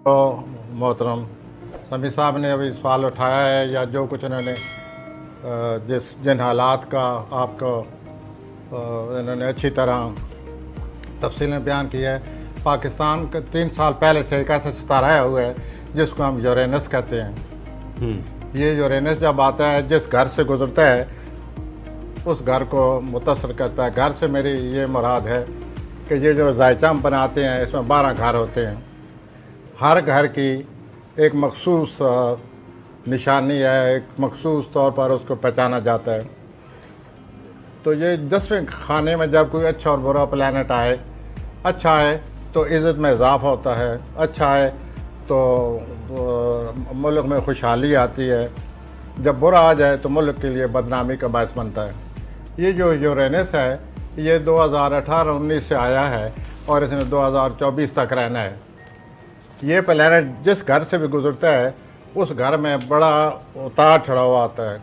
तो मोहतरम समी साहब ने अभी सवाल उठाया है या जो कुछ उन्होंने जिन हालात का आपको इन्होंने अच्छी तरह तफसील में बयान किया है। पाकिस्तान का 3 साल पहले से एक ऐसा सितारा आया हुआ है जिसको हम यूरेनस कहते हैं। ये यूरेनस जब आता है जिस घर से गुजरता है उस घर को मुतासर करता है। घर से मेरी ये मुराद है कि ये जो जायचा हम बनाते हैं इसमें 12 घर होते हैं। हर घर की एक मखसूस निशानी है, एक मखसूस तौर पर उसको पहचाना जाता है। तो ये 10वें खाने में जब कोई अच्छा और बुरा प्लानट आए, अच्छा है तो इज़्ज़त में इजाफा होता है, अच्छा है तो मुल्क में खुशहाली आती है, जब बुरा आ जाए तो मुल्क के लिए बदनामी का बायस बनता है। ये जो यूरेनस है ये 2018-19 से आया है और इसने 2024 तक रहना है। ये प्लैनेट जिस घर से भी गुजरता है उस घर में बड़ा उतार चढ़ाव आता है।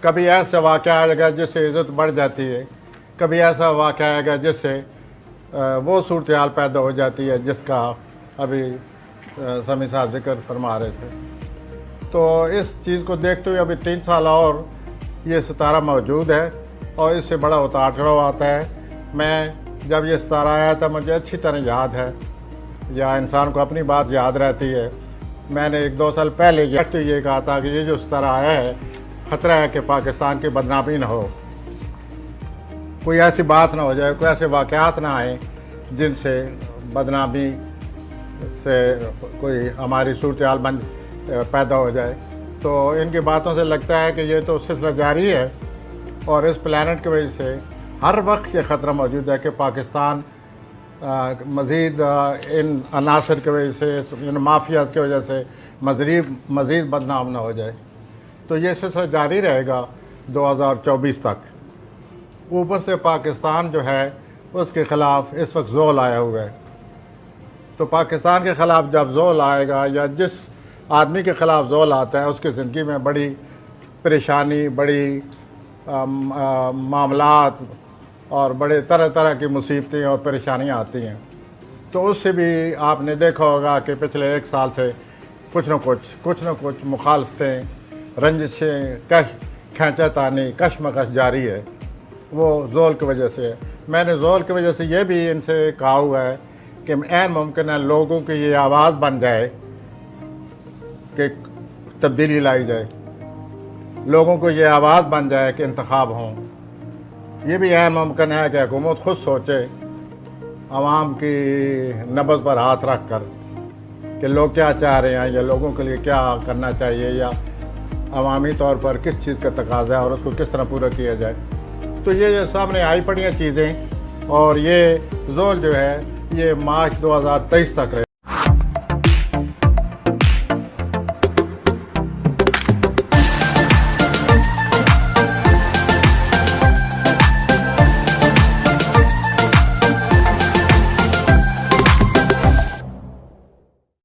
कभी ऐसा वाक़या आएगा जिससे इज़्ज़त बढ़ जाती है, कभी ऐसा वाक़या आएगा जिससे वो सूरत हाल पैदा हो जाती है जिसका अभी समी साहब जिक्र फरमा रहे थे। तो इस चीज़ को देखते हुए अभी 3 साल और ये सितारा मौजूद है और इससे बड़ा उतार चढ़ाव आता है। मैं जब ये सितारा आया था मुझे अच्छी तरह याद है, या इंसान को अपनी बात याद रहती है। मैंने 1-2 साल पहले ये कहा था कि ये जो सितारा आया है ख़तरा है कि पाकिस्तान की बदनामी न हो, कोई ऐसी बात ना हो जाए, कोई ऐसे वाक़यात ना आए जिनसे बदनामी से कोई हमारी सूरत हाल पैदा हो जाए। तो इनकी बातों से लगता है कि ये तो सिलसिला जारी है और इस प्लैनेट की वजह से हर वक्त ये ख़तरा मौजूद है कि पाकिस्तान मज़ीद इन अनासर की वजह से, इन माफियात की वजह से मज़ीद बदनाम ना हो जाए। तो ये सिलसिला जारी रहेगा 2024 तक। ऊपर से पाकिस्तान जो है उसके ख़िलाफ़ इस वक्त ज़ोल आया हुआ है। तो पाकिस्तान के ख़िलाफ़ जब ज़ोल आएगा या जिस आदमी के ख़िलाफ़ ज़ोल आता है उसकी ज़िंदगी में बड़ी परेशानी, बड़ी मामलात और बड़े तरह तरह की मुसीबतें और परेशानियाँ आती हैं। तो उससे भी आपने देखा होगा कि पिछले 1 साल से कुछ न कुछ मुखालफतें, रंजिशें, खींचातानी, कशमकश जारी है। वो ज़ोल की वजह से। मैंने ज़ोल की वजह से ये भी इनसे कहा हुआ है कि ऐन मुमकिन है लोगों की ये आवाज़ बन जाए कि तब्दीली लाई जाए, लोगों को ये आवाज़ बन जाए कि इंतखाब हों। ये भी ऐन मुमकिन है कि हुकूमत खुद सोचे आवाम की नब्ज़ पर हाथ रख कर कि लोग क्या चाह रहे हैं या लोगों के लिए क्या करना चाहिए या अवामी तौर पर किस चीज़ का तकाज़ा है और उसको किस तरह पूरा किया जाए। तो ये सामने आई पड़ी हैं चीज़ें और ये ज़ोल जो है ये मार्च 2023 तक रहे।